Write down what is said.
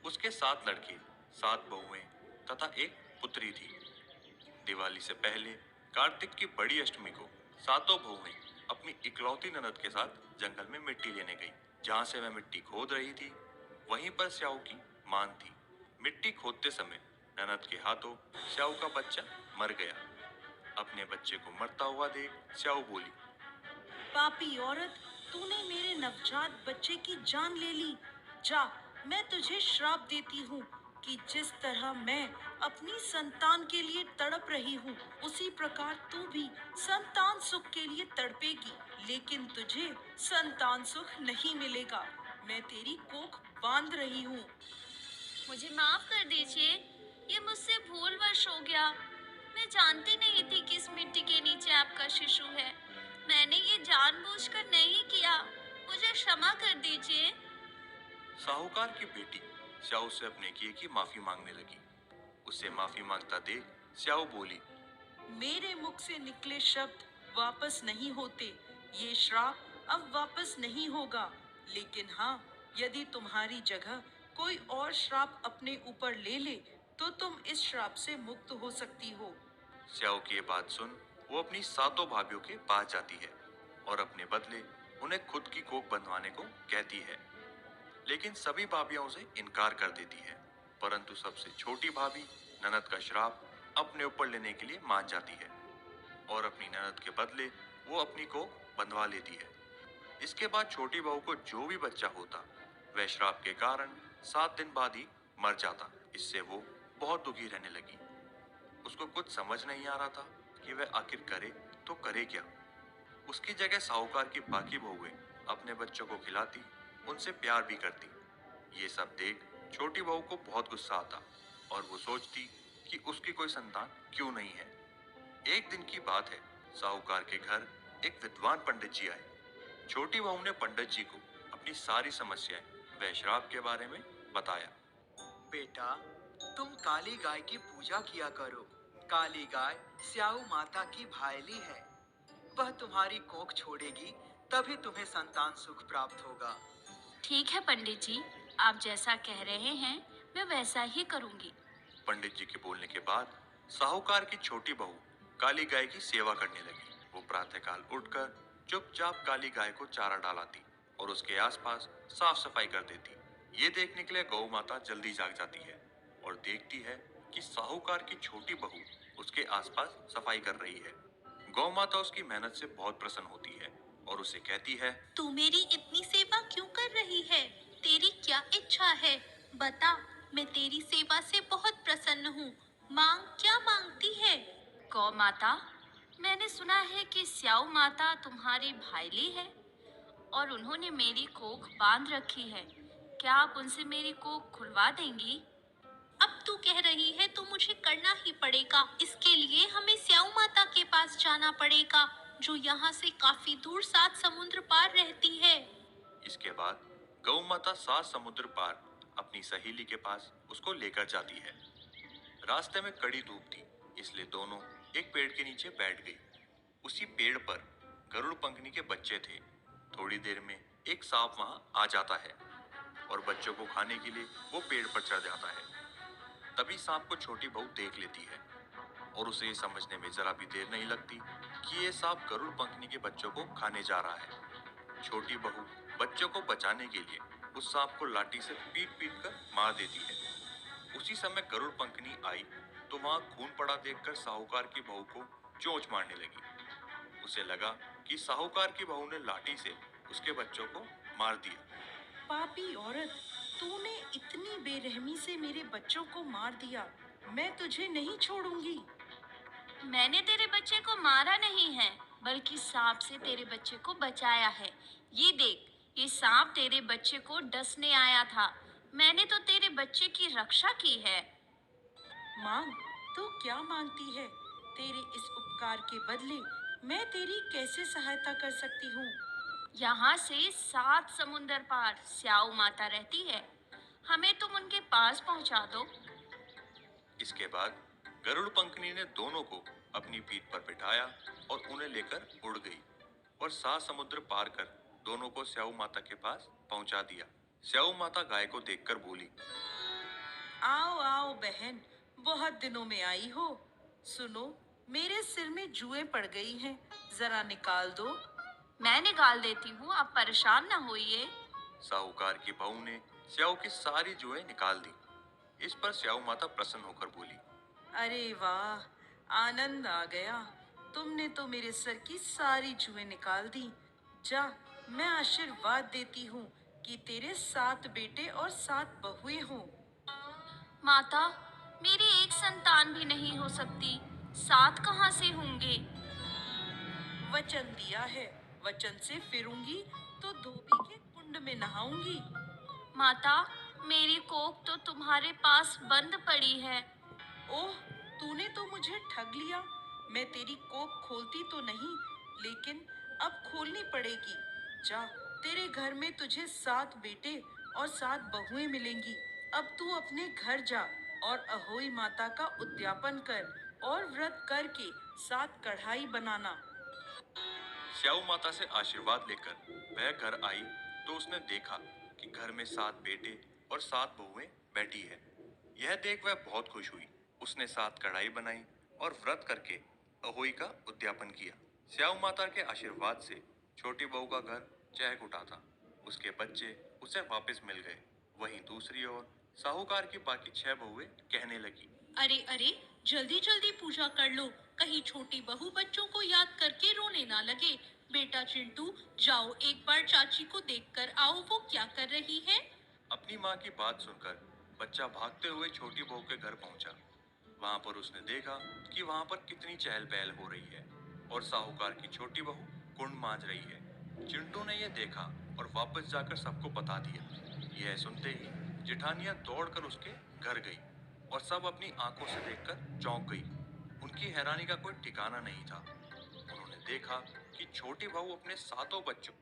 उसके 7 लड़के, 7 बहुएं तथा एक पुत्री थी। दिवाली से पहले कार्तिक की बड़ी अष्टमी को सातों बहुएं अपनी इकलौती ननद के साथ जंगल में मिट्टी लेने गई। जहां से वह मिट्टी खोद रही थी, वहीं पर स्याऊ की मान थी। मिट्टी खोदते समय ननद के हाथों स्याऊ का बच्चा मर गया। अपने बच्चे को मरता हुआ देख स्याऊ बोली, पापी औरत, तूने मेरे नवजात बच्चे की जान ले ली। जा, मैं तुझे श्राप देती हूँ कि जिस तरह मैं अपनी संतान के लिए तड़प रही हूँ, उसी प्रकार तू भी संतान सुख के लिए तड़पेगी। लेकिन तुझे संतान सुख नहीं मिलेगा। मैं तेरी कोख बांध रही हूँ। मुझे माफ कर दीजिए, ये मुझसे भूलवश हो गया। मैं जानती नहीं थी कि इस मिट्टी के नीचे आपका शिशु है। मैंने ये जानबूझकर नहीं किया। मुझे क्षमा कर दीजिए। साहूकार की बेटी स्याऊ से अपने किए की माफी मांगने लगी। उससे माफी मांगता देख स्याऊ बोली, मेरे मुख से निकले शब्द वापस नहीं होते। ये श्राप अब वापस नहीं होगा। लेकिन हाँ, यदि तुम्हारी जगह कोई और श्राप अपने ऊपर ले ले, तो तुम इस श्राप से मुक्त हो सकती हो। स्याऊ की ये बात सुन वो अपनी सातों भाभीियों के पास जाती है और अपने बदले उन्हें खुद की कोख बंधवाने को कहती है। लेकिन सभी भाभियां उसे इनकार कर देती है, परंतु सबसे छोटी भाभी ननद का श्राप अपने ऊपर लेने के लिए मान जाती है और अपनी ननद के बदले वो अपनी कोख बंधवा लेती है। इसके बाद छोटी बहू को जो भी बच्चा होता, वह श्राप के कारण 7 दिन बाद ही मर जाता। इससे वो बहुत दुखी रहने लगी। उसको कुछ समझ नहीं आ रहा था कि वह आखिर करे तो करे क्या। उसकी जगह साहूकार की बाकी बहुएं अपने बच्चों को खिलाती, उनसे प्यार भी करती। ये सब देख छोटी बहू को बहुत गुस्सा आता और वो सोचती कि उसकी कोई संतान क्यों नहीं है। एक दिन की बात है, साहूकार के घर एक विद्वान पंडित जी आए। छोटी बहू ने पंडित जी को अपनी सारी समस्याएं व श्राप के बारे में बताया। बेटा, तुम काली गाय की पूजा किया करो। काली गाय स्याऊ माता की भायली है। वह तुम्हारी कोख छोड़ेगी, तभी तुम्हें संतान सुख प्राप्त होगा। ठीक है पंडित जी, आप जैसा कह रहे हैं मैं वैसा ही करूंगी। पंडित जी के बोलने के बाद साहूकार की छोटी बहू काली गाय की सेवा करने लगी। वो प्रातःकाल उठकर चुपचाप काली गाय को चारा डालाती और उसके आसपास साफ सफाई कर देती। ये देखने के लिए गौ माता जल्दी जाग जाती है और देखती है कि साहूकार की छोटी बहू उसके आसपास सफाई कर रही है। गौ माता उसकी मेहनत से बहुत प्रसन्न होती है और उसे कहती है, तू मेरी इतनी सेवा क्यों कर रही है? तेरी क्या इच्छा है? बता, मैं तेरी सेवा से बहुत प्रसन्न हूँ। मांग, क्या मांगती है? गौ माता, मैंने सुना है कि स्याऊ माता तुम्हारी भाईली है और उन्होंने मेरी कोख बांध रखी है। क्या आप उनसे मेरी कोख खुलवा देंगी? अब तू कह रही है तो मुझे करना ही पड़ेगा। इसके लिए हमें स्याऊ माता के पास जाना पड़ेगा, जो यहाँ से काफी दूर 7 समुद्र पार रहती है। इसके बाद गौ माता 7 समुद्र पार अपनी सहेली के पास उसको लेकर जाती है। रास्ते में कड़ी धूप थी, इसलिए दोनों एक पेड़ के नीचे बैठ गई। उसी पेड़ पर गरुड़ पंखनी के बच्चे थे। थोड़ी देर में एक सांप वहां आ जाता है और बच्चों को खाने के लिए वो पेड़ पर चढ़ जाता है। तभी सांप को छोटी बहू देख लेती है और उसे ये समझने में जरा भी देर नहीं लगती कि ये सांप गरुड़ पंखनी के बच्चों को खाने जा रहा है। छोटी बहू बच्चों को बचाने के लिए उस सांप को लाठी से पीट पीट कर मार देती है। उसी समय गरुड़ पंखनी आई तो वहां खून पड़ा देखकर साहूकार की बहू को चोंच मारने लगी। उसे लगा कि साहूकार की बहू ने लाठी से उसके बच्चों को मार दिया। पापी औरत, तूने इतनी बेरहमी से मेरे बच्चों को मार दिया। मैं तुझे नहीं छोड़ूंगी। मैंने तेरे बच्चे को मारा नहीं है, बल्कि सांप से तेरे बच्चे को बचाया है। ये देख, ये सांप तेरे बच्चे को डसने आया था। मैंने तो तेरे बच्चे की रक्षा की है। मांग, तू क्या मांगती है? तेरे इस उपकार के बदले मैं तेरी कैसे सहायता कर सकती हूँ? यहाँ से 7 समुंदर पार स्याऊ माता रहती है। हमें तुम उनके पास पहुँचा दो। इसके बाद गरुड़ पंखनी ने दोनों को अपनी पीठ पर बिठाया और उन्हें लेकर उड़ गई और 7 समुद्र पार कर दोनों को स्याऊ माता के पास पहुंचा दिया। स्याऊ माता गाय को देखकर बोली, आओ आओ बहन, बहुत दिनों में आई हो। सुनो, मेरे सिर में जुएं पड़ गई हैं, जरा निकाल दो। मैं निकाल देती हूँ, आप परेशान ना होइए। साहूकार की बहू ने स्याऊ की सारी जुएं निकाल दी। इस पर स्याऊ माता प्रसन्न होकर बोली, अरे वाह, आनंद आ गया। तुमने तो मेरे सर की सारी जुएं निकाल दी। जा, मैं आशीर्वाद देती हूँ कि तेरे 7 बेटे और 7 बहुएं हों। माता, मेरी एक संतान भी नहीं हो सकती, 7 कहाँ से होंगे? वचन दिया है, वचन से फिरूंगी तो धोबी के कुंड में नहाऊंगी। माता, मेरी कोख तो तुम्हारे पास बंद पड़ी है। ओह, तूने तो मुझे ठग लिया। मैं तेरी कोख खोलती तो नहीं, लेकिन अब खोलनी पड़ेगी। जा, तेरे घर में तुझे 7 बेटे और 7 बहुएं मिलेंगी। अब तू अपने घर जा और अहोई माता का उद्यापन कर और व्रत करके 7 कढ़ाई बनाना। स्याऊ माता से आशीर्वाद लेकर वह घर आई तो उसने देखा कि घर में 7 बेटे और 7 बहुएं बैठी है। यह देख वह बहुत खुश हुई। उसने 7 कढ़ाई बनाई और व्रत करके अहोई का उद्यापन किया। स्याऊ माता के आशीर्वाद से छोटी बहू का घर चहक उठा था। उसके बच्चे उसे वापस मिल गए। वहीं दूसरी ओर साहूकार की बाकी 6 बहुएं कहने लगी, अरे अरे, जल्दी जल्दी पूजा कर लो, कहीं छोटी बहू बच्चों को याद करके रोने ना लगे। बेटा चिंटू, जाओ एक बार चाची को देखकर आओ, वो क्या कर रही है। अपनी माँ की बात सुनकर बच्चा भागते हुए छोटी बहू के घर पहुंचा। वहां पर उसने देखा कि वहां पर कितनी चहल पहल हो रही है और साहूकार की छोटी बहू कुंड मांज रही है। चिंटू ने यह देखा और वापस जाकर सबको बता दिया। यह सुनते ही जेठानियां दौड़कर उसके घर गई और सब अपनी आंखों से देखकर चौंक गई। उनकी हैरानी का कोई ठिकाना नहीं था। उन्होंने देखा कि छोटी बहू अपने 7 बच्चों